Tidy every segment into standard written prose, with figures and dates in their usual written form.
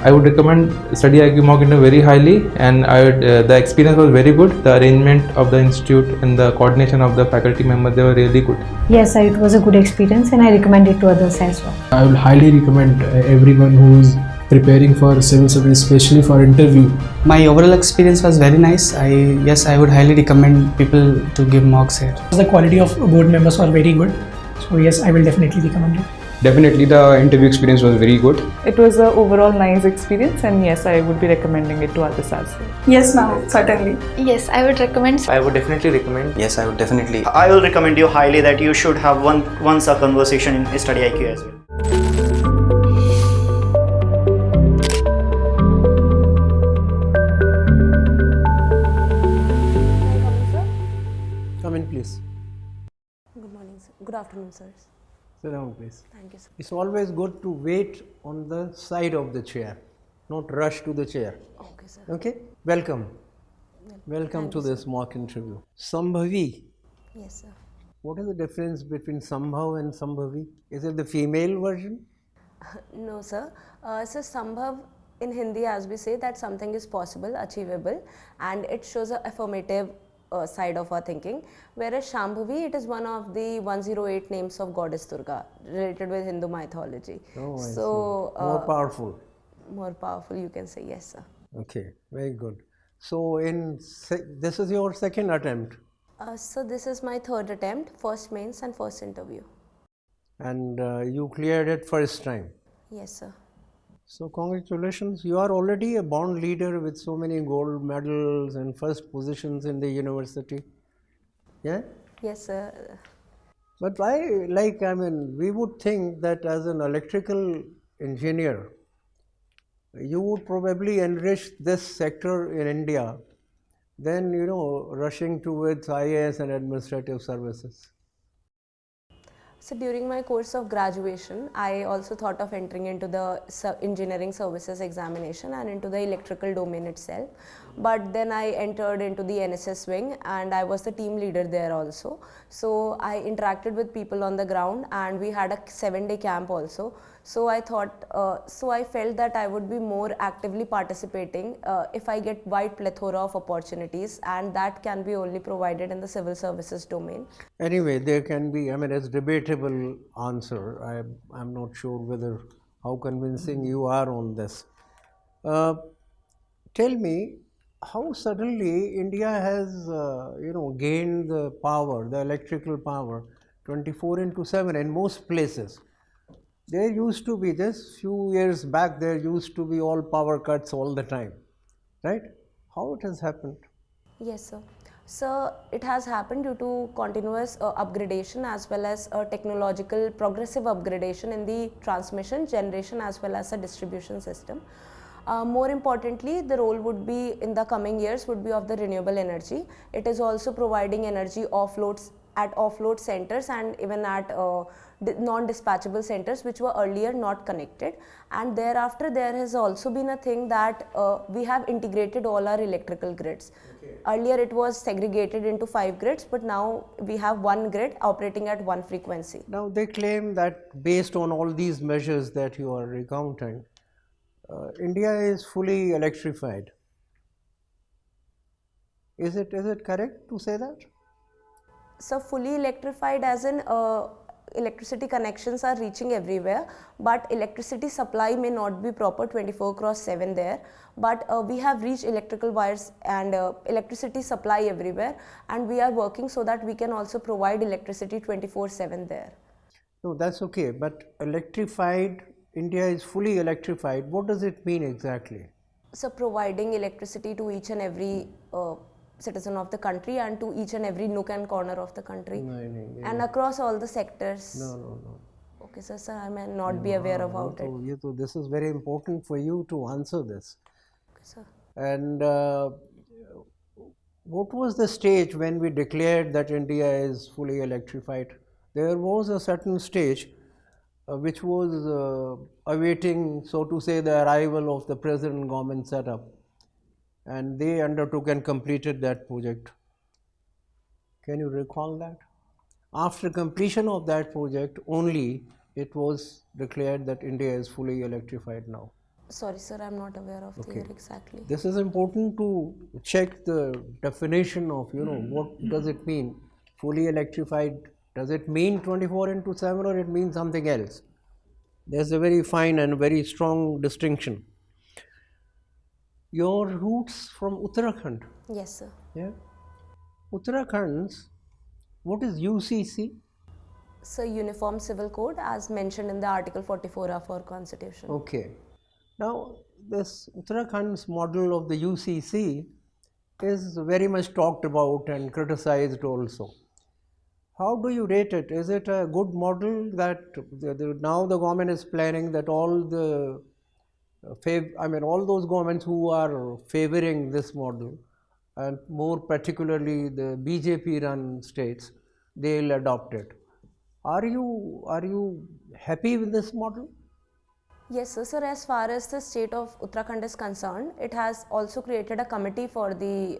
I would recommend Studyiq mock interview very highly, and the experience was very good. The arrangement of the institute and the coordination of the faculty members, they were really good. Yes, it was a good experience and I recommend it to others as well. I will highly recommend everyone who is preparing for civil service, especially for interview. My overall experience was very nice. I would highly recommend people to give mocks here. The quality of board members were very good. So yes, I will definitely recommend it. Definitely the interview experience was very good. It was an overall nice experience, and yes, I would be recommending it to others as well. Yes, ma'am, certainly. Yes, I would recommend. I would definitely recommend. Yes, I would definitely. I will recommend you highly that you should have once a conversation in Studyiq as well. Come in, please. Good morning, sir. Good afternoon, sir. Sit down, please. Thank you, sir. It's always good to wait on the side of the chair, not rush to the chair. Okay, sir. Okay? Welcome. Welcome to this mock interview. Shambhavi. Yes, sir. What is the difference between Shambhav and Shambhavi? Is it the female version? No, sir. So, Shambhav in Hindi, as we say, that something is possible, achievable, and it shows an affirmative side of our thinking, whereas Shambhavi, it is one of the 108 names of goddess Durga related with Hindu mythology. Oh, I so see. More powerful. More powerful, you can say. Yes, sir. Okay, very good. So this is your second attempt. So this is my third attempt, first mains and first interview. And you cleared it first time. Yes, sir. So congratulations, you are already a born leader with so many gold medals and first positions in the university. Yeah? Yes, sir. But we would think that as an electrical engineer, you would probably enrich this sector in India than, rushing towards IAS and administrative services. So during my course of graduation, I also thought of entering into the engineering services examination and into the electrical domain itself. But then I entered into the NSS wing and I was the team leader there also. So I interacted with people on the ground and we had a 7-day camp also. So I thought, I felt that I would be more actively participating if I get wide plethora of opportunities, and that can be only provided in the civil services domain. Anyway, there can be, it's debatable answer. I'm not sure how convincing you are on this. Tell me, how suddenly India has, gained the power, the electrical power, 24/7 in most places. There used to be, just few years back, there used to be all power cuts all the time, right? How it has happened? Yes, sir. So it has happened due to continuous upgradation as well as technological progressive upgradation in the transmission, generation as well as the distribution system. More importantly, the role would be in the coming years would be of the renewable energy. It is also providing energy at offload centers and even at non-dispatchable centers which were earlier not connected, and thereafter there has also been a thing that we have integrated all our electrical grids. Okay. Earlier it was segregated into 5 grids, but now we have one grid operating at one frequency. Now they claim that based on all these measures that you are recounting, India is fully electrified. Is it correct to say that? So fully electrified as in electricity connections are reaching everywhere, but electricity supply may not be proper 24/7 there, but we have reached electrical wires and electricity supply everywhere, and we are working so that we can also provide electricity 24/7 there. No, that's okay, but electrified, India is fully electrified. What does it mean exactly? So providing electricity to each and every citizen of the country and to each and every nook and corner of the country and across all the sectors. No. Okay, sir, I may not be aware about it. So this is very important for you to answer this. Okay, sir. And what was the stage when we declared that India is fully electrified? There was a certain stage which was awaiting, so to say, the arrival of the present government setup. And they undertook and completed that project. Can you recall that? After completion of that project only, it was declared that India is fully electrified now. Sorry, sir, I'm not aware of the Okay. year exactly. This is important to check the definition of, what does it mean? Fully electrified, does it mean 24 into 7 or it means something else? There's a very fine and very strong distinction. Your roots from Uttarakhand, Yes, sir. yeah? Uttarakhand's, what is UCC? So, Uniform Civil Code as mentioned in the Article 44 of our Constitution. Okay. Now, this Uttarakhand's model of the UCC is very much talked about and criticized also. How do you rate it? Is it a good model that now the government is planning that all the all those governments who are favoring this model, and more particularly the BJP run states, they'll adopt it. Are you happy with this model? Yes, sir. Sir, as far as the state of Uttarakhand is concerned, it has also created a committee for the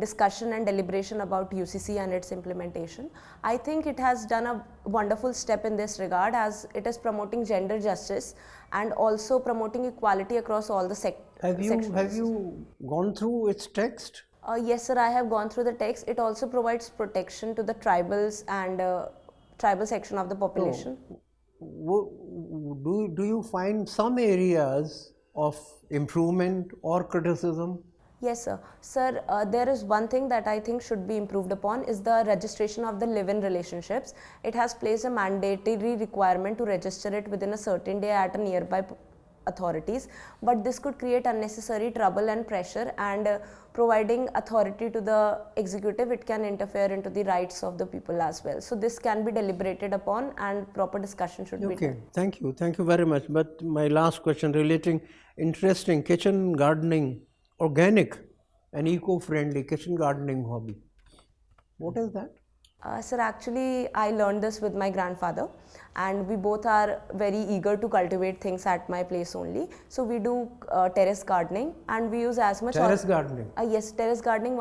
discussion and deliberation about UCC and its implementation. I think it has done a wonderful step in this regard, as it is promoting gender justice and also promoting equality across all the sections. Have you gone through its text? Yes, sir, I have gone through the text. It also provides protection to the tribals and tribal section of the population. Do you find some areas of improvement or criticism? Yes, sir. Sir, there is one thing that I think should be improved upon is the registration of the live-in relationships. It has placed a mandatory requirement to register it within a certain day at a nearby authorities, but this could create unnecessary trouble and pressure, and providing authority to the executive, it can interfere into the rights of the people as well. So this can be deliberated upon and proper discussion should be done. Thank you very much. But my last question relating interesting kitchen gardening, organic and eco-friendly kitchen gardening hobby. What is that? Sir, actually I learned this with my grandfather, and we both are very eager to cultivate things at my place only. So we do terrace gardening, and we use as much terrace gardening? Yes, terrace gardening.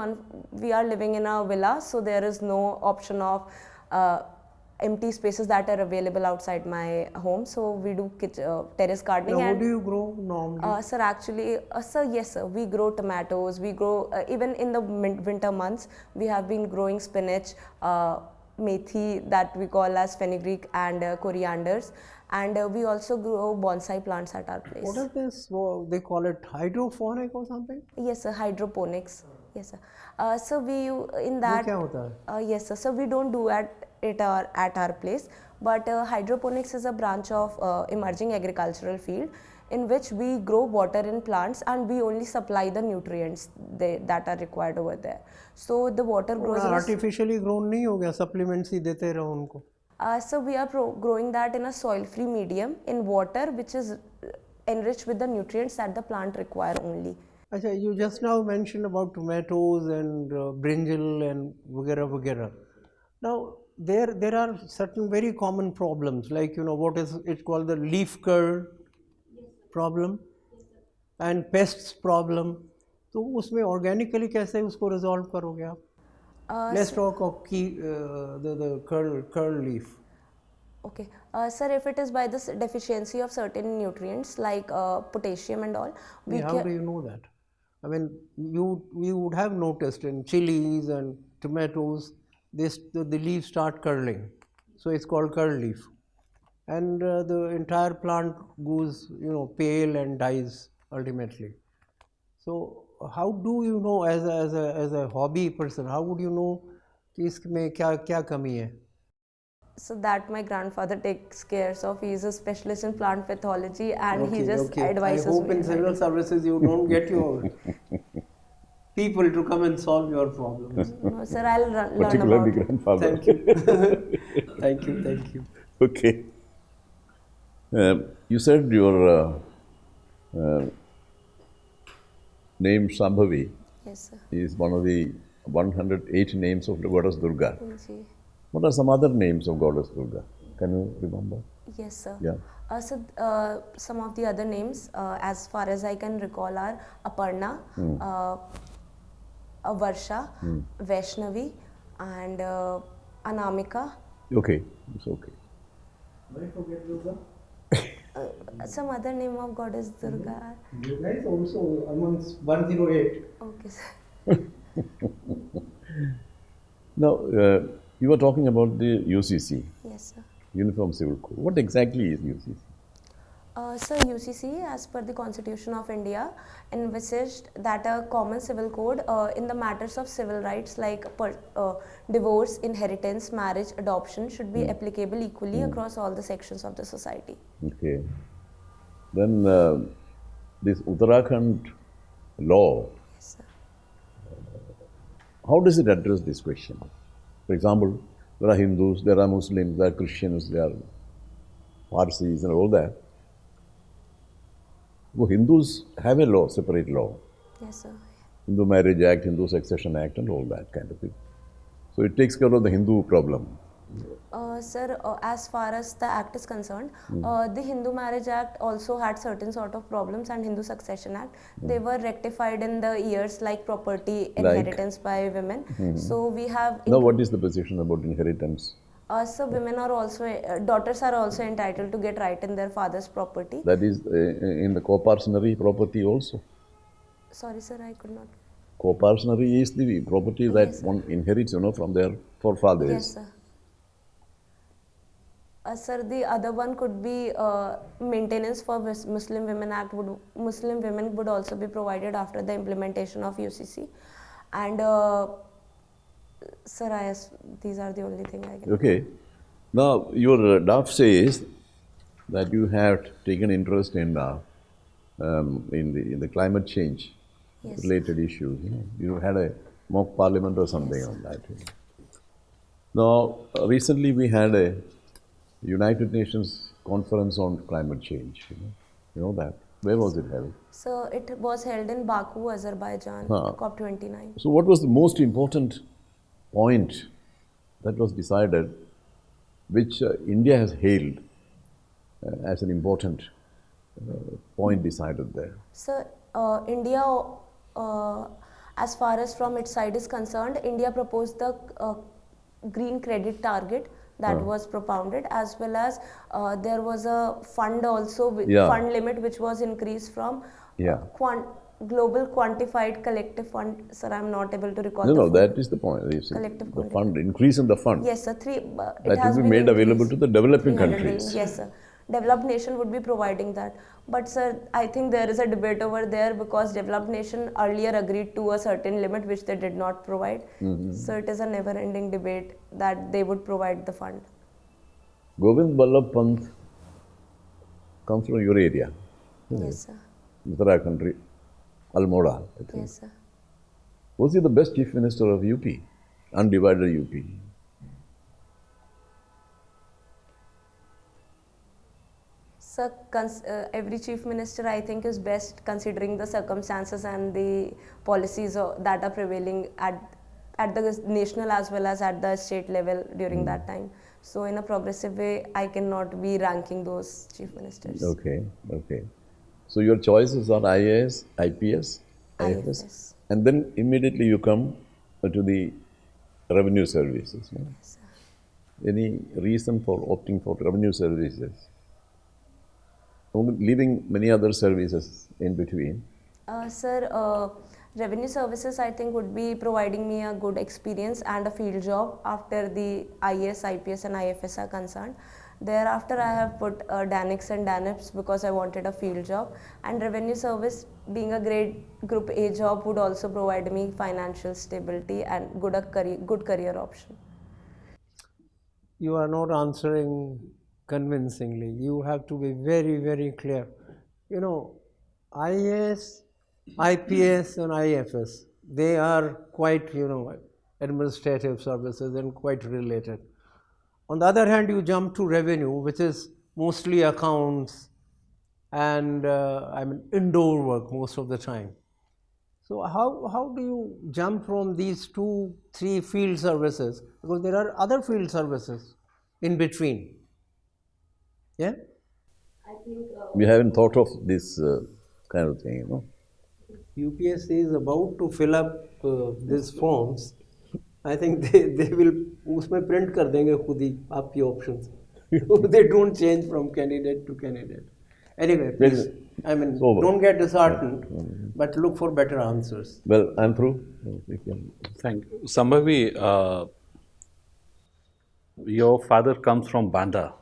We are living in a villa, so there is no option of empty spaces that are available outside my home. So we do terrace gardening. Now, what do you grow normally? Sir, actually, yes, sir, we grow tomatoes. We grow even in the winter months. We have been growing spinach, methi that we call as fenugreek, and corianders, and we also grow bonsai plants at our place. What is this? They call it hydroponic or something? Yes, sir, hydroponics. Yes, sir. So we in that. वो क्या होता है? Yes, sir. So we don't do at our place, but hydroponics is a branch of emerging agricultural field in which we grow water in plants, and we only supply the nutrients that are required over there. So the water grows. Artificially grown नहीं हो गया, supplements ही देते रहो उनको. So we are growing that in a soil-free medium in water, which is enriched with the nutrients that the plant require only. Achha, you just now mentioned about tomatoes and brinjal and वगैरह. Now there are certain very common problems, like what is it called, the leaf curl problem and pests problem. तो उसमें organically कैसे उसको resolve करोगे आप? Let's talk of the curl leaf. Okay, sir, if it is by the deficiency of certain nutrients like potassium and all, how do you know that? I mean, you would have noticed in chilies and tomatoes, the leaves start curling, so it's called curl leaf, and the entire plant goes pale and dies ultimately. So how do you know, as a hobby person, how would you know कि इसमें क्या कमी है? So that my grandfather takes care of. He is a specialist in plant pathology, and he just advises me. I hope in civil services you don't get your people to come and solve your problems. No, sir, I'll learn particularly about grandfather. Thank you. Thank you. Okay. You said your name Shambhavi Yes, sir. is one of the 108 names of the goddess Durga. Ji. What are some other names of goddess Durga? Can you remember? Yes, sir. Yeah. So some of the other names, as far as I can recall, are Aparna, Varsha, Vaishnavi, and Anamika. Okay, it's okay. Why forget Durga? Some other name of goddess Durga. Durga is also amongst 108. Okay, sir. Now, you were talking about the UCC, Yes, sir. Uniform Civil Code. What exactly is UCC? So UCC, as per the Constitution of India, envisaged that a common civil code in the matters of civil rights like divorce, inheritance, marriage, adoption should be applicable equally across all the sections of the society. Okay. Then this Uttarakhand law, Yes, sir. how does it address this question? For example, there are Hindus, there are Muslims, there are Christians, there are Parsis and all that. Well, Hindus have a law, separate law. Yes, sir. Hindu Marriage Act, Hindu Succession Act and all that kind of thing. So it takes care of the Hindu problem. Sir, as far as the act is concerned, the Hindu Marriage Act also had certain sort of problems, and Hindu Succession Act, they were rectified in the years, like property inheritance by women. So we have... Now what is the position about inheritance? So women are also, daughters are also entitled to get right in their father's property. That is in the co-parcenary property also. Sorry, sir, I could not. Co-parcenary is the property that one inherits, from their forefathers. Yes, sir. Sir, the other one could be maintenance for Muslim Women Act. Muslim women would also be provided after the implementation of UCC. And sir, these are the only thing I can... Okay. Now, your draft says that you have taken interest in the climate change related issues. You had a mock parliament or something on that. Now, recently we had a United Nations conference on climate change. You know that. Where was it held? So it was held in Baku, Azerbaijan, COP29. So what was the most important point that was decided, which India has hailed as an important point decided there? So India, as far as from its side is concerned, India proposed the green credit target that was propounded, as well as there was a fund also, fund limit, which was increased from global quantified collective fund. Sir, I am not able to recall. No, that is the point. Collective the fund, increase in the fund. Yes, sir. That will be made available to the developing countries. Yes, sir. Developed nation would be providing that. But sir, I think there is a debate over there, because developed nation earlier agreed to a certain limit which they did not provide. So it is a never-ending debate that they would provide the fund. Govind Ballabh Pant comes from your area. Yes, sir. Uttarakhand, Almora, I think. Yes, sir. Was he the best chief minister of UP? Undivided UP? Sir, every chief minister, I think, is best considering the circumstances and the policies that are prevailing at the national as well as at the state level during that time. So in a progressive way, I cannot be ranking those chief ministers. Okay, okay. So your choices are IAS, IPS, IFS, and then immediately you come to the revenue services. No? Yes, sir. Any reason for opting for revenue services? Leaving many other services in between? Sir, revenue services, I think, would be providing me a good experience and a field job after the IAS, IPS and IFS are concerned. Thereafter, I have put DANIX and DANIPS because I wanted a field job. And revenue service, being a grade group A job, would also provide me financial stability and good career option. You are not answering convincingly. You have to be very, very clear. IAS, IPS and IFS, they are quite, administrative services and quite related. On the other hand, you jump to revenue, which is mostly accounts and indoor work most of the time. So how do you jump from these 2-3 field services? Because there are other field services in between. Yeah? I think we haven't thought of this kind of thing, UPSC is about to fill up these forms. I think they will उसमें print कर देंगे खुद ही आपकी options. They don't change from candidate to candidate. Anyway, please, I mean, over. don't get disheartened, but look for better answers. Well, I'm through. Thank you. Shambhavi, your father comes from Banda.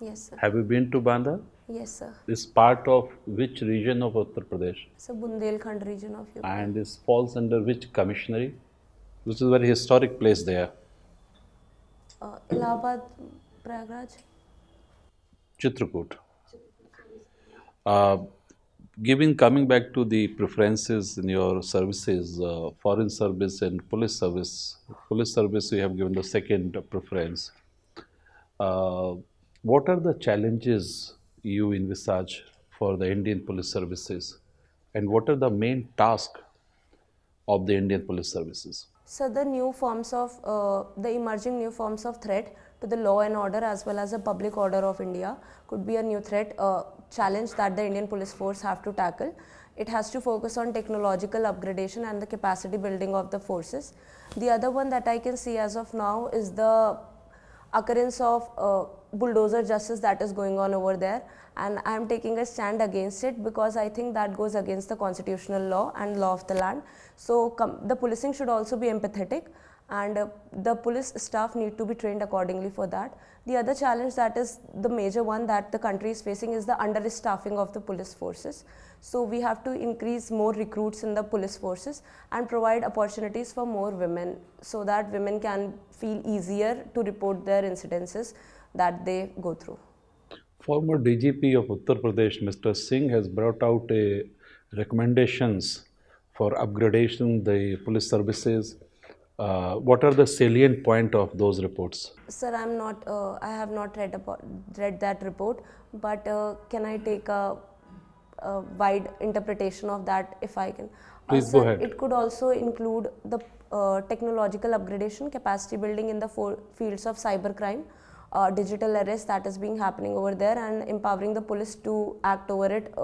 Yes, sir. Have you been to Banda? Yes, sir. It's part of which region of Uttar Pradesh? It's a Bundelkhand region of UP. And this falls under which commissionary? Which is a very historic place there. Allahabad, Prayagraj. Chitrakoot. Coming back to the preferences in your services, foreign service and police service. Police service you have given the second preference. What are the challenges you envisage for the Indian police services, and what are the main tasks of the Indian police services? So the new forms of, the emerging new forms of threat to the law and order as well as the public order of India could be a new threat, challenge that the Indian police force have to tackle. It has to focus on technological upgradation and the capacity building of the forces. The other one that I can see as of now is the occurrence of bulldozer justice that is going on over there, and I am taking a stand against it because I think that goes against the constitutional law and law of the land. So the policing should also be empathetic, and the police staff need to be trained accordingly for that. The other challenge that is the major one that the country is facing is the understaffing of the police forces. So we have to increase more recruits in the police forces and provide opportunities for more women so that women can feel easier to report their incidences that they go through. Former DGP of Uttar Pradesh, Mr. Singh, has brought out recommendations for upgradation the police services. What are the salient point of those reports? Sir, I have not read that report, but can I take a wide interpretation of that if I can? Please sir, go ahead. It could also include the technological upgradation, capacity building in the fields of cybercrime, digital arrest that is being happening over there, and empowering the police to act over it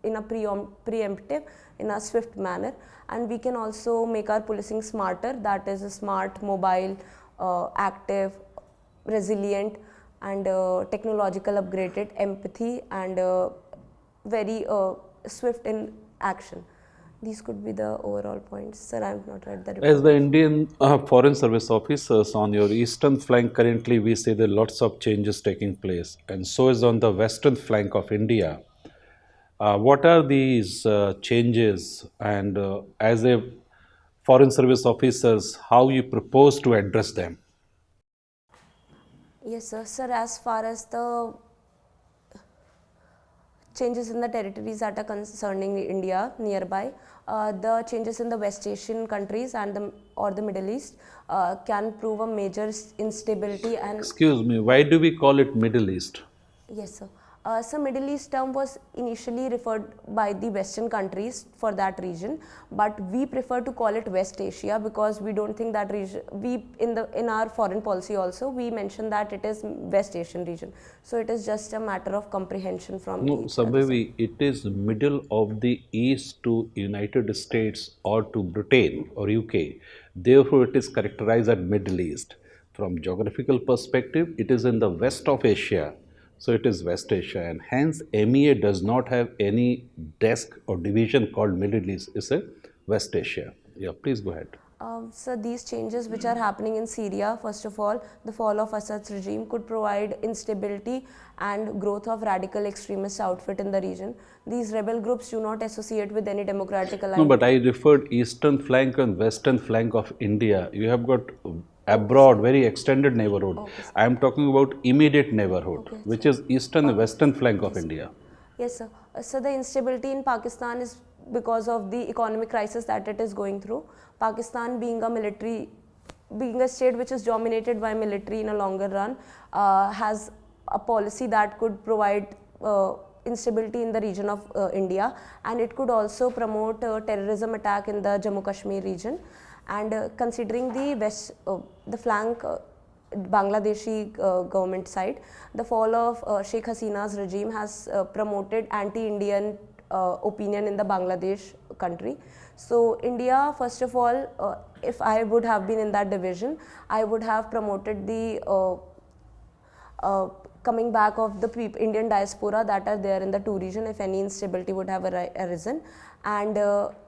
in a preemptive, in a swift manner. And we can also make our policing smarter, that is smart, mobile, active, resilient, and technological upgraded, empathy, and very swift in action. These could be the overall points. Sir, I have not read the report. As the Indian Foreign Service officers on your eastern flank, currently we see there are lots of changes taking place, and so is on the western flank of India. What are these changes, and as a Foreign Service officers, how you propose to address them? Yes, sir. Sir, as far as the changes in the territories that are concerning India nearby, the changes in the West Asian countries and or the Middle East can prove a major instability and... Excuse me, why do we call it Middle East? Yes, sir. So Middle East term was initially referred by the Western countries for that region, but we prefer to call it West Asia because we don't think that region, in our foreign policy also we mention that it is West Asian region. So it is just a matter of comprehension from... No, Shambhavi, it is middle of the East to United States or to Britain or UK. Therefore, it is characterized as Middle East. From geographical perspective, it is in the west of Asia. So it is West Asia, and hence MEA does not have any desk or division called Middle East. It's a West Asia. Yeah, please go ahead. So these changes which are happening in Syria, first of all, the fall of Assad's regime could provide instability and growth of radical extremist outfit in the region. These rebel groups do not associate with any democratic alliance. No, but I referred eastern flank and western flank of India. You have got abroad, very extended neighborhood. Okay, I am talking about immediate neighborhood, okay, which is eastern and western flank of India. Yes, sir. So the instability in Pakistan is because of the economic crisis that it is going through. Pakistan being a state which is dominated by military in a longer run, has a policy that could provide instability in the region of India, and it could also promote terrorism attack in the Jammu Kashmir region. And considering the flank Bangladeshi government side, the fall of Sheikh Hasina's regime has promoted anti-Indian opinion in the Bangladesh country. So India, first of all, if I would have been in that division, I would have promoted the coming back of the Indian diaspora that are there in the two region if any instability would have arisen. And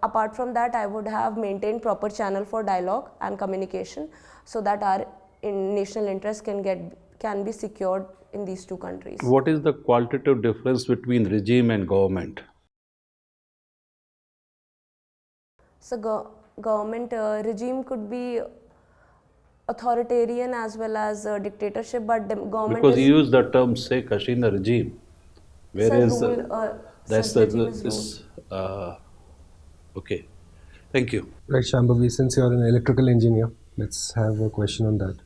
apart from that, I would have maintained proper channel for dialogue and communication so that our national interest can be secured in these two countries. What is the qualitative difference between regime and government? So government regime could be authoritarian as well as dictatorship, but government because you use the term Sheikh Hasina regime, whereas okay. Thank you. Right, Shambhavi, since you're an electrical engineer, let's have a question on that.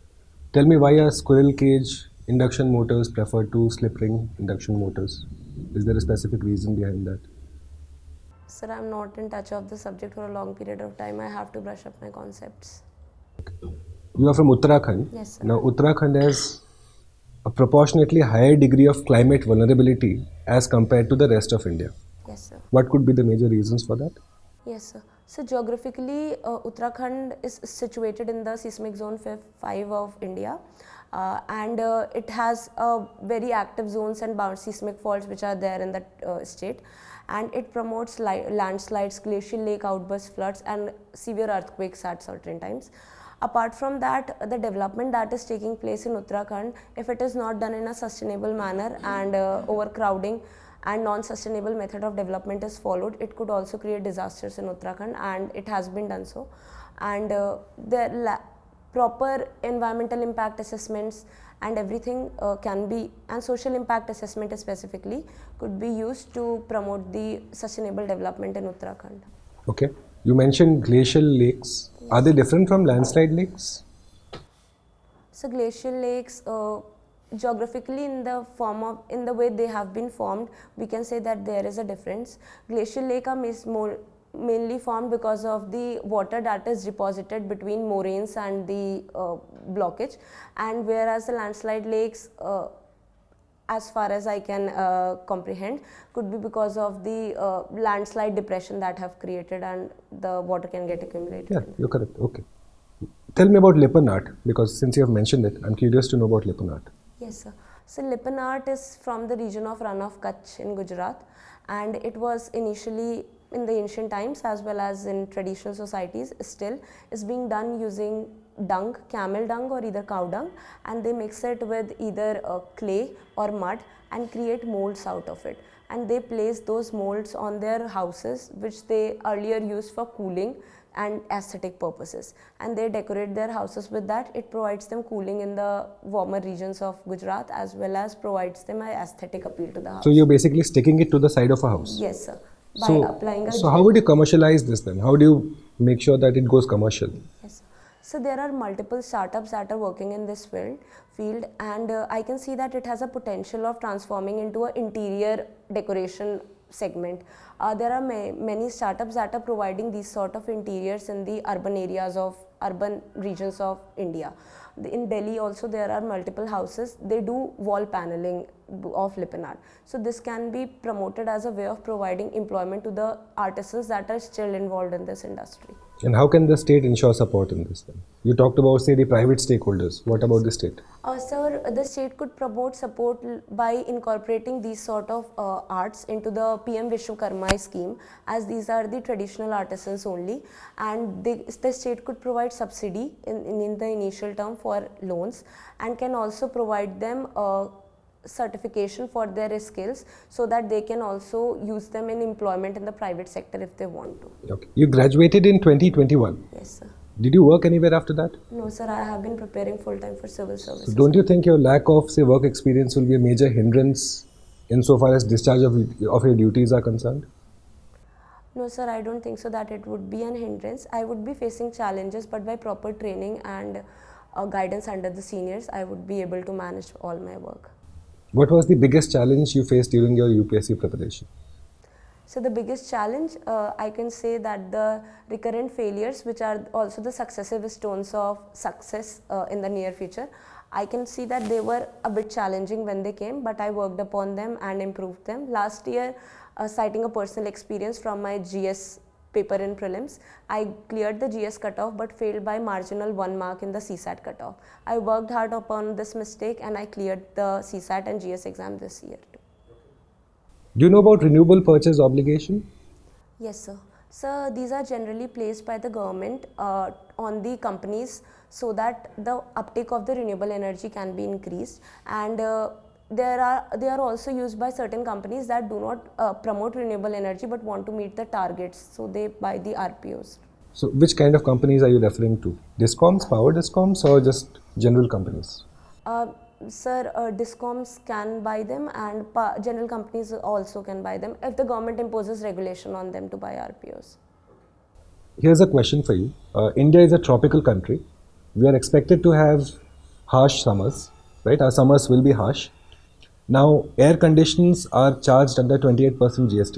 Tell me why are squirrel cage induction motors preferred to slip ring induction motors? Is there a specific reason behind that? Sir, I'm not in touch of the subject for a long period of time. I have to brush up my concepts. Okay. You are from Uttarakhand. Yes, sir. Now, Uttarakhand has a proportionately higher degree of climate vulnerability as compared to the rest of India. Yes, sir. What could be the major reasons for that? Yes, sir. So geographically, Uttarakhand is situated in the seismic zone 5 of India, and it has very active zones and seismic faults which are there in that state, and it promotes landslides, glacial lake outbursts, floods, and severe earthquakes at certain times. Apart from that, the development that is taking place in Uttarakhand, if it is not done in a sustainable manner and overcrowding and non-sustainable method of development is followed, it could also create disasters in Uttarakhand, and it has been done so. And the proper environmental impact assessments and everything can be, and social impact assessment specifically could be used to promote the sustainable development in Uttarakhand. Okay. You mentioned glacial lakes. Are they different from landslide lakes? So glacial lakes, geographically in the way they have been formed, we can say that there is a difference. Glacial lake are mainly formed because of the water that is deposited between moraines and the blockage, and whereas the landslide lakes, as far as I can comprehend, could be because of the landslide depression that have created and the water can get accumulated. Yeah, you're correct. Okay. Tell me about Lipan art, because since you have mentioned it, I'm curious to know about Lipan art. Yes, sir. So Lipan art is from the region of Rann of Kutch in Gujarat, and it was initially in the ancient times as well as in traditional societies still is being done using dung, camel dung or either cow dung, and they mix it with either clay or mud and create molds out of it, and they place those molds on their houses which they earlier used for cooling and aesthetic purposes, and they decorate their houses with that. It provides them cooling in the warmer regions of Gujarat as well as provides them an aesthetic appeal to the house. So you're basically sticking it to the side of a house? Yes, sir. By applying so how would you commercialize this then? How do you make sure that it goes commercial? Yes, sir. So there are multiple startups that are working in this field, and I can see that it has a potential of transforming into an interior decoration segment. There are many startups that are providing these sort of interiors in the urban regions of India. In Delhi also there are multiple houses, they do wall paneling of Lipan art. So this can be promoted as a way of providing employment to the artisans that are still involved in this industry. And how can the state ensure support in this then? You talked about, say, the private stakeholders. What about the state? Sir, the state could promote support by incorporating these sort of arts into the PM Vishwakarma scheme, as these are the traditional artisans only, and the state could provide subsidy in the initial term for loans, and can also provide them certification for their skills so that they can also use them in employment in the private sector if they want to. Okay. You graduated in 2021. Yes, sir. Did you work anywhere after that? No, sir. I have been preparing full-time for civil services. So don't you think your lack of, say, work experience will be a major hindrance insofar as discharge of your duties are concerned? No, sir. I don't think so that it would be an hindrance. I would be facing challenges, but by proper training and guidance under the seniors, I would be able to manage all my work. What was the biggest challenge you faced during your UPSC preparation? So the biggest challenge, I can say that the recurrent failures, which are also the successive stones of success in the near future, I can see that they were a bit challenging when they came, but I worked upon them and improved them. Last year, citing a personal experience from my GS paper in prelims. I cleared the GS cutoff but failed by marginal 1 mark in the CSAT cutoff. I worked hard upon this mistake and I cleared the CSAT and GS exam this year too. Do you know about renewable purchase obligation? Yes, sir. So these are generally placed by the government on the companies so that the uptake of the renewable energy can be increased, and they are also used by certain companies that do not promote renewable energy but want to meet the targets, so they buy the RPOs. So which kind of companies are you referring to? Discoms, power discoms, or just general companies? Sir, discoms can buy them and general companies also can buy them if the government imposes regulation on them to buy RPOs. Here's a question for you. India is a tropical country. We are expected to have harsh summers, right? Our summers will be harsh. Now, air conditions are charged under 28% GST.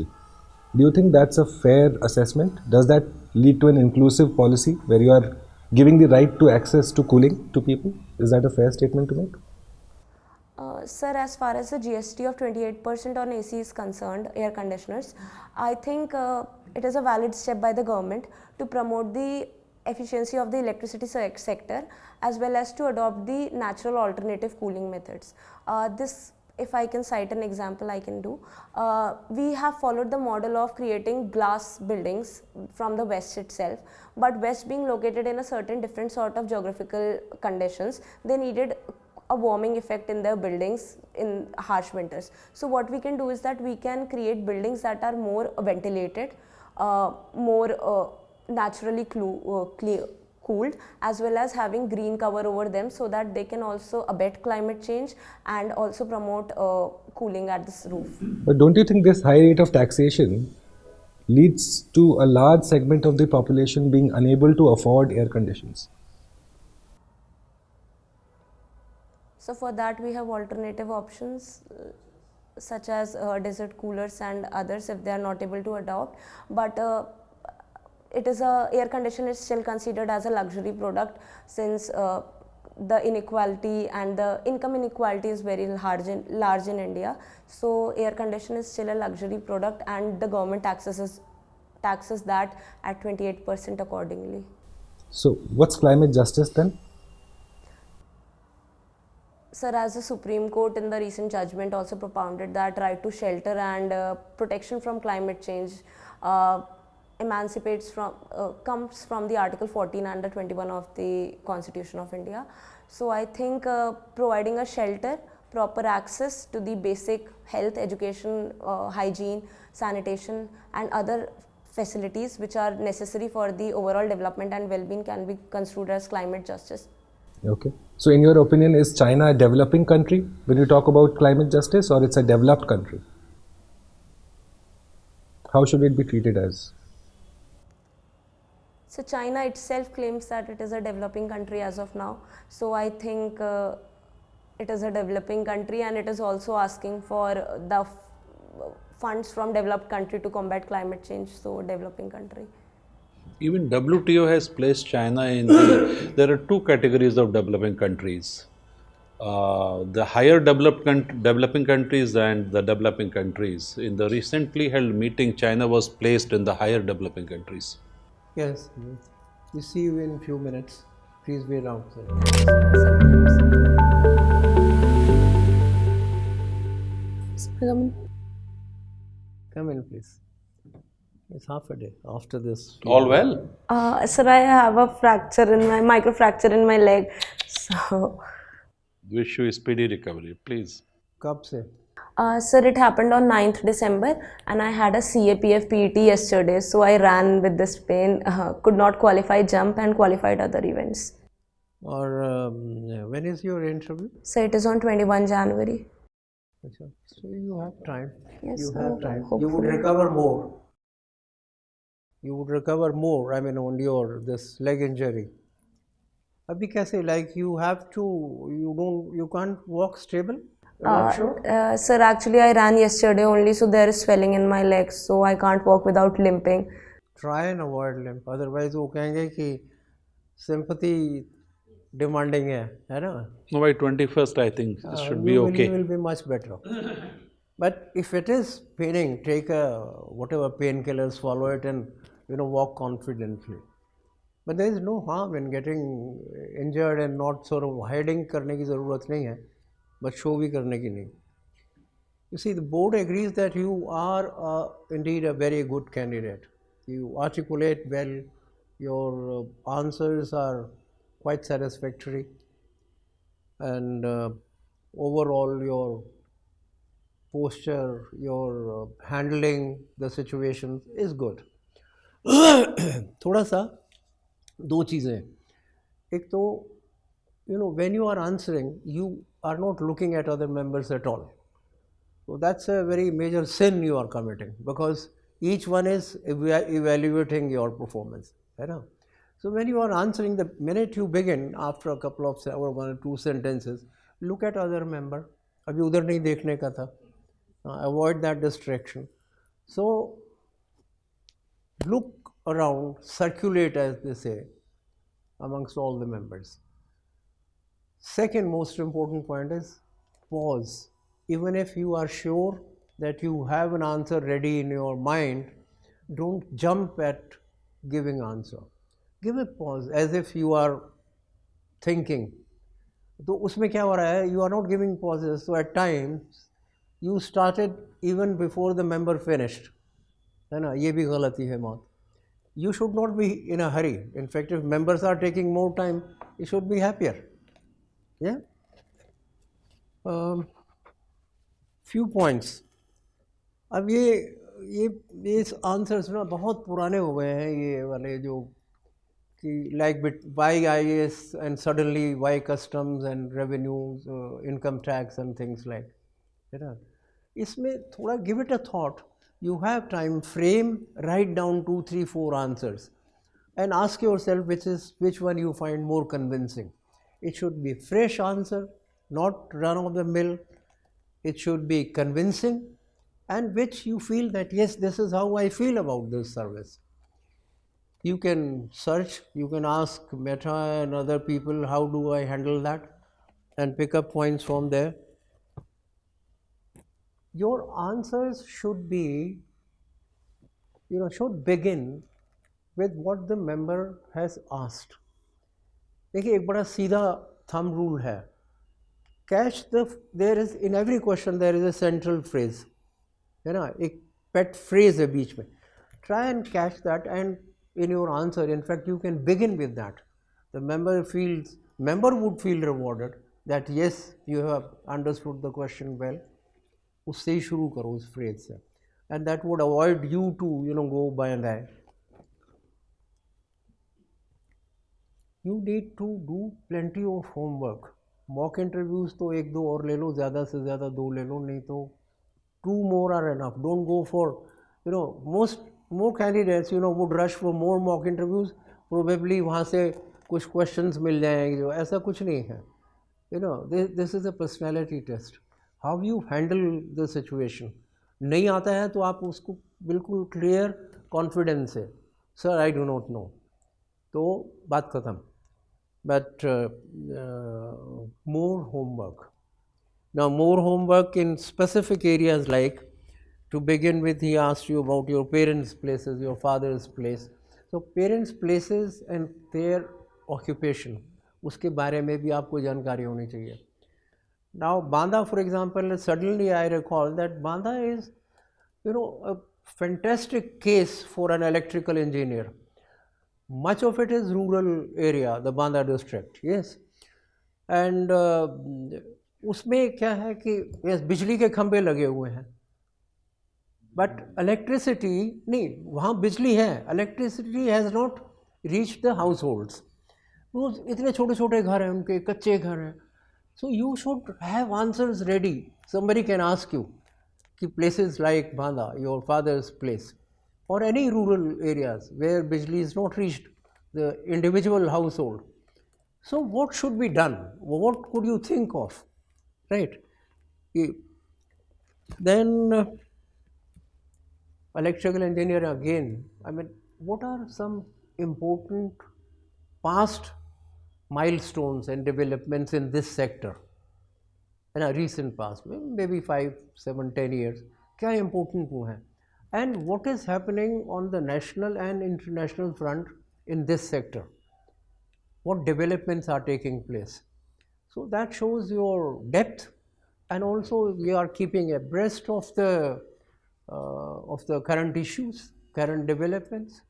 Do you think that's a fair assessment? Does that lead to an inclusive policy where you are giving the right to access to cooling to people? Is that a fair statement to make? Sir, as far as the GST of 28% on AC is concerned, air conditioners, I think it is a valid step by the government to promote the efficiency of the electricity sector as well as to adopt the natural alternative cooling methods. If I can cite an example, I can do. We have followed the model of creating glass buildings from the West itself, but West being located in a certain different sort of geographical conditions, they needed a warming effect in their buildings in harsh winters. So what we can do is that we can create buildings that are more ventilated, more naturally cooled, as well as having green cover over them so that they can also abet climate change and also promote cooling at this roof. But don't you think this high rate of taxation leads to a large segment of the population being unable to afford air conditions? So for that we have alternative options such as desert coolers and others if they are not able to adopt, but air conditioner is still considered as a luxury product since the inequality and the income inequality is very large in India. So air conditioner is still a luxury product and the government taxes that at 28% accordingly. So what's climate justice then? Sir, as the Supreme Court in the recent judgment also propounded that right to shelter and protection from climate change comes from the Article 14 and 21 of the Constitution of India. So I think providing a shelter, proper access to the basic health, education, hygiene, sanitation and other facilities which are necessary for the overall development and well-being can be construed as climate justice. Okay. So in your opinion, is China a developing country when you talk about climate justice, or it's a developed country? How should it be treated as? So China itself claims that it is a developing country as of now. So I think it is a developing country and it is also asking for the funds from developed country to combat climate change. So developing country. Even WTO has placed China in there are two categories of developing countries. The higher developing countries and the developing countries. In the recently held meeting, China was placed in the higher developing countries. Yes, we see you in a few minutes. Please wait out, sir. Come in, please. It's half a day after this. All well? Sir, I have a microfracture in my leg. So. Wish you a speedy recovery, please. Kab se? Sir, it happened on 9th December and I had a CAPF PET yesterday. So I ran with this pain, could not qualify jump and qualified other events. Or when is your interview? So it is on 21 January. So you have time. Yes, you have time. Hopefully. You would recover more. You would recover more, I mean, on your this leg injury. Abhi kaise, like you have to, you can't walk stable? Not sure? Sir, actually I ran yesterday only, so there is swelling in my legs, so I can't walk without limping. Try and avoid limp, otherwise वो कहेंगे कि sympathy demanding है ना? No, by 21st I think it should be okay. You will be much better. But if it is paining, take whatever painkillers, follow it and walk confidently. But there is no harm in getting injured and not sort of hiding करने की ज़रूरत नहीं है, but show भी करने की नहीं. You see, the board agrees that you are indeed a very good candidate. You articulate well, your answers are quite satisfactory, and overall your posture, your handling the situations is good. थोड़ा सा दो चीज़ें, एक तो when you are answering, you are not looking at other members at all. So that's a very major sin you are committing, because each one is evaluating your performance. So when you are answering, the minute you begin, after a couple of or 1 or 2 sentences, look at other member. अभी उधर नहीं देखने का था. Avoid that distraction. So look around, circulate, as they say, amongst all the members. Second most important point is pause. Even if you are sure that you have an answer ready in your mind, don't jump at giving answer. Give a pause as if you are thinking. तो उसमें क्या हो रहा है? You are not giving pauses. So at times you started even before the member finished. है ना? ये भी गलती है मौत. You should not be in a hurry. In fact, if members are taking more time, you should be happier. Yeah. Few points. अब ये answers ना बहुत पुराने हो गए हैं, ये वाले जो कि like why IAS and suddenly why customs and revenues, income tax and things like that. इसमें थोड़ा give it a thought. You have time frame, write down 2, 3, 4 answers and ask yourself which one you find more convincing. It should be fresh answer, not run of the mill. It should be convincing, and which you feel that yes, this is how I feel about this service. You can search, you can ask Meta and other people, how do I handle that, and pick up points from there. Your answers should be, should begin with what the member has asked. देखिए एक बड़ा सीधा thumb rule है. There is in every question there is a central phrase. है ना? एक pet phrase है बीच में. Try and catch that, and in your answer, in fact, you can begin with that. The member would feel rewarded that yes, you have understood the question well. उससे ही शुरू करो उस phrase से, and that would avoid you to go by and by. You need to do plenty of homework. Mock interviews तो 1-2 और ले लो, ज़्यादा से ज़्यादा 2 ले लो, नहीं तो 2 more are enough. Don't go for, more candidates would rush for more mock interviews. Probably वहाँ से कुछ questions मिल जाएंगे, जो ऐसा कुछ नहीं है. This is a personality test. How you handle the situation. नहीं आता है तो आप उसको बिल्कुल clear confidence से, sir I do not know, तो बात खत्म. But more homework. Now more homework in specific areas, like to begin with, he asked you about your parents' places, your father's place. So parents' places and their occupation, उसके बारे में भी आपको जानकारी होनी चाहिए. Now Banda, for example, suddenly I recall that Banda is, a fantastic case for an electrical engineer. Much of it is rural area, the Banda district, yes. And उसमें क्या है कि yes, बिजली के खंभे लगे हुए हैं, but electricity नहीं, वहाँ बिजली है, electricity has not reached the households. वो इतने छोटे छोटे घर हैं उनके, कच्चे घर हैं. So you should have answers ready. Somebody can ask you कि places like Banda, your father's place, or any rural areas where bijli is not reached the individual household. So what should be done? What could you think of? Right? Then electrical engineer again, what are some important past milestones and developments in this sector in a recent past, maybe 5, 7, 10 years? क्या important वो हैं? and what is happening on the national and international front in this sector. What developments are taking place. So that shows your depth, and also we are keeping abreast of the current issues, current developments.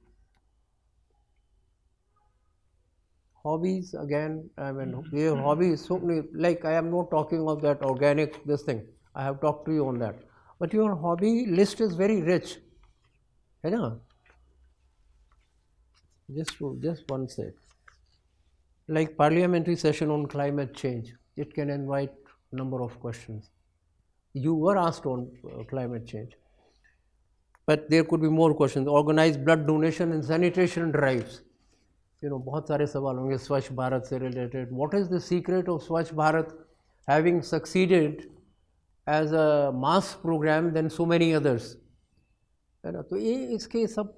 Hobbies, again, I mean, your hobbies, so many, like I am not talking of that organic, this thing, I have talked to you on that. But your hobby list is very rich. You know? Just one sec. Like parliamentary session on climate change, it can invite number of questions. You were asked on climate change. But there could be more questions. Organized blood donation and sanitation drives. You know, बहुत सारे सवाल होंगे स्वच्छ भारत से related. What is the secret of Swachh Bharat having succeeded as a mass program than so many others? है ना? तो ये इसके सब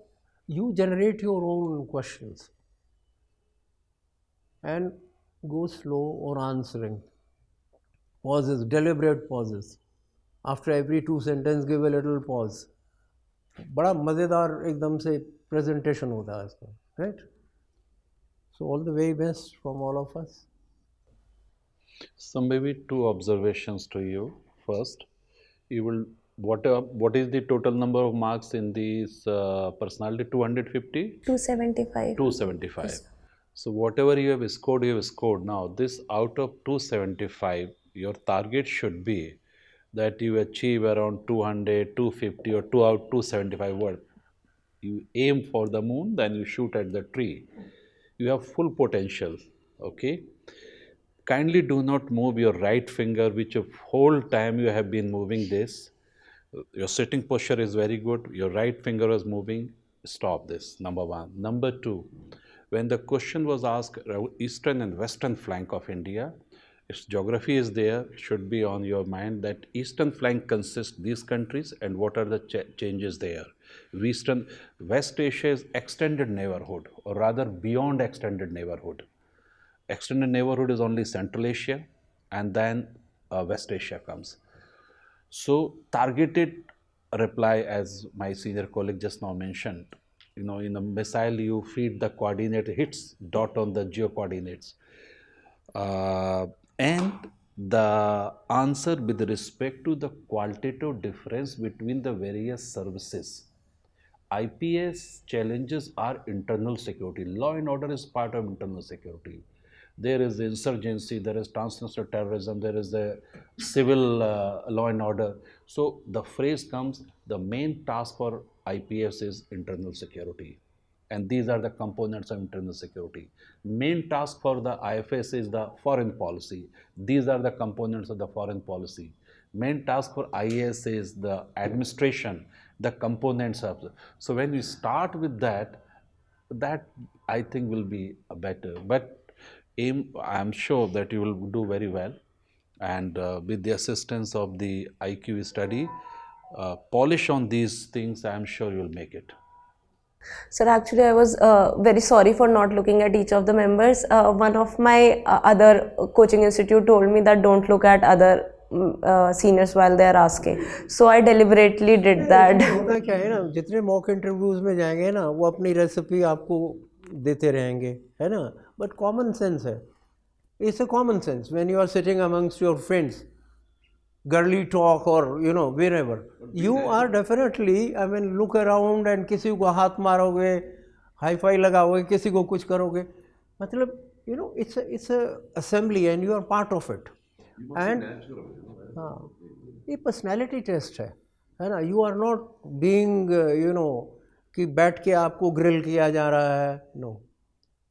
you generate your own questions and go slow on answering. Pauses, deliberate pauses. After every 2 sentences, give a little pause. बड़ा मज़ेदार एकदम से presentation होता है इसका, right? So all the very best from all of us. So maybe 2 observations to you. First, you will what is the total number of marks in these personality? 250? 275. 275. Yes. So whatever you have scored. Now this out of 275, your target should be that you achieve around 200, 250 or 275 word. You aim for the moon, then you shoot at the tree. You have full potential, okay? Kindly do not move your right finger, which of whole time you have been moving this. Your sitting posture is very good, your right finger is moving, stop this, number 1. Number 2, when the question was asked eastern and western flank of India, its geography is there, it should be on your mind that eastern flank consists these countries and what are the changes there. West Asia is extended neighborhood, or rather beyond extended neighborhood. Extended neighborhood is only Central Asia, and then West Asia comes. So targeted reply, as my senior colleague just now mentioned, you know, in a missile you feed the coordinate, hits dot on the geo coordinates. And the answer with respect to the qualitative difference between the various services. IPS challenges are internal security. Law and order is part of internal security. There is insurgency, there is transnational terrorism, there is the civil law and order. So the phrase comes, the main task for IPS is internal security. And these are the components of internal security. Main task for the IFS is the foreign policy. These are the components of the foreign policy. Main task for IAS is the administration, the components of the. So when we start with that I think will be better. But I am sure that you will do very well, and with the assistance of the IQ study, polish on these things, I am sure you will make it. Sir, actually I was very sorry for not looking at each of the members. One of my other coaching institute told me that don't look at other seniors while they are asking. So I deliberately did that. होता क्या है ना, जितने mock interviews में जाएंगे ना, वो अपनी रेसिपी आपको देते रहेंगे, है ना? बट कॉमन सेंस है, it's a common sense when you are sitting amongst your friends, girly talk or you know wherever you are, definitely I mean look around and किसी को हाथ मारोगे, हाई फाई लगाओगे, किसी को कुछ करोगे, मतलब you know it's a assembly and you are part of it. And हाँ, ये personality test है ना? You are not being you know कि बैठ के आपको grill किया जा रहा है, no,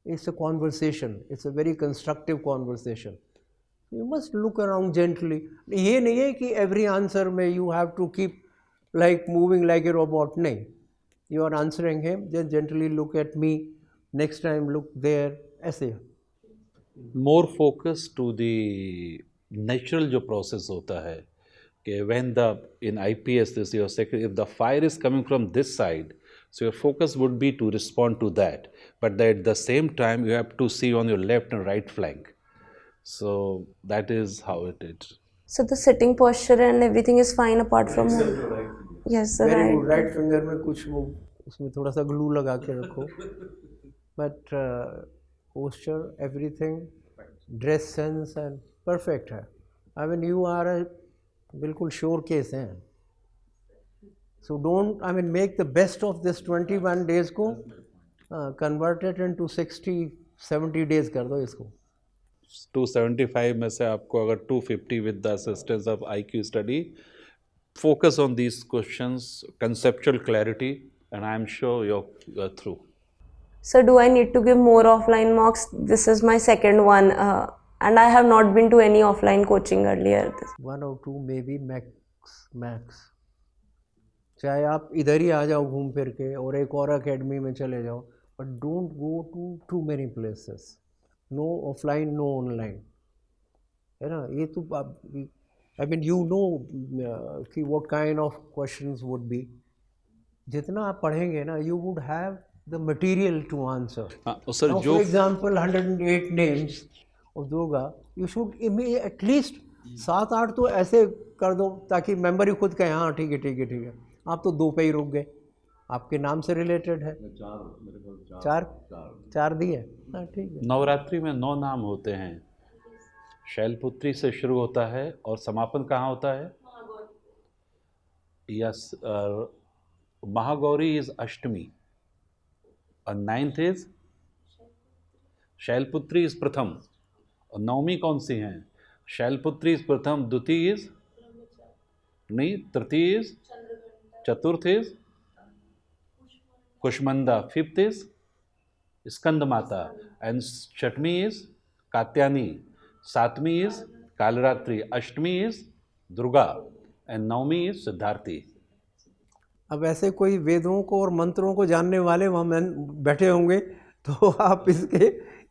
it's a conversation, it's a very constructive conversation. You must look around gently. ये नहीं है कि every answer में you have to keep like moving like a robot. नहीं, you are answering him, just gently look at me, next time look there, ऐसे. More focus to the natural जो process होता है कि when the in IPS this your second, if the fire is coming from this side, so your focus would be to respond to that, but at the same time you have to see on your left and right flank. So that is how it is. So the sitting posture and everything is fine apart from. Yes, sir. Very good. Right finger में कुछ वो उसमें थोड़ा सा glue लगा के रखो. But posture everything dress sense and perfect है. I mean you are a बिल्कुल श्योर केस हैं. So don't I mean make the best of this 21 days को कन्वर्टेड इनटू 60-70 डेज कर दो इसको. 275 में से आपको अगर 250 with the assistance of IQ study, focus on these questions, conceptual clarity, and I am sure you're through. So do I need to give more offline mocks? This is my second one, and I have not been to any offline coaching earlier. 1 or 2 maybe max. चाहे आप इधर ही आ जाओ घूम फिर के और एक और अकेडमी में चले जाओ, but don't go to too many places. No offline no online, है ना. ये तो आई मीन यू नो कि what kind of questions would be. जितना आप पढ़ेंगे ना, you would have the material to answer. Sir, for example 108 names of Durga, you should at least 7-8 तो ऐसे कर दो ताकि मेंबर ही खुद कहे हाँ ठीक है ठीक है ठीक है. आप तो 2 पे ही रुक गए. आपके नाम से रिलेटेड है. 4 दिए. हाँ ठीक है. नवरात्रि में 9 नाम होते हैं. शैलपुत्री से शुरू होता है और समापन कहाँ होता है? यस, महागौरी इज अष्टमी और 9th इज शैलपुत्री इज प्रथम. और नवमी कौन सी हैं? शैलपुत्री इज प्रथम, द्वितीय इज नहीं, तृतीय इज, चतुर्थ is कुष्मंदा, 5th is Skanda Mata, and 6वीं इज कात्यानी, 7वीं इज कालरात्रि, 8वीं इज दुर्गा, एंड 9वीं इज सिद्धार्थी. अब ऐसे कोई वेदों को और मंत्रों को जानने वाले वहाँ बैठे होंगे, तो आप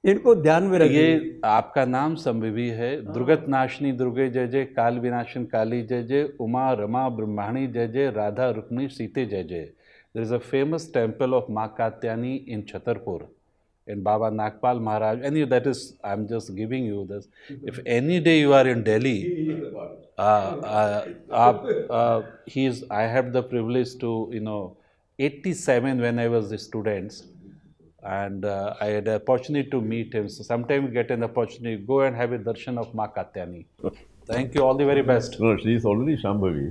इनको ध्यान में रखिए. ये आपका नाम संभवी है. दुर्गत नाशनी दुर्गे जय जय, काल विनाशन काली जय जय, उमा रमा ब्रह्माणी जय जय, राधा रुक्मिणी सीते जय जय. There is a famous temple of Ma Katyani in Chhatarpur, in Baba Nagpal Maharaj. And that is, I'm just giving you this. If any day you are in Delhi, I had the privilege to, 87 when I was a student, and I had the opportunity to meet him. So sometime you get an opportunity, go and have a darshan of Ma Katyani. Thank you, all the very best. No, she is already Shambhavi,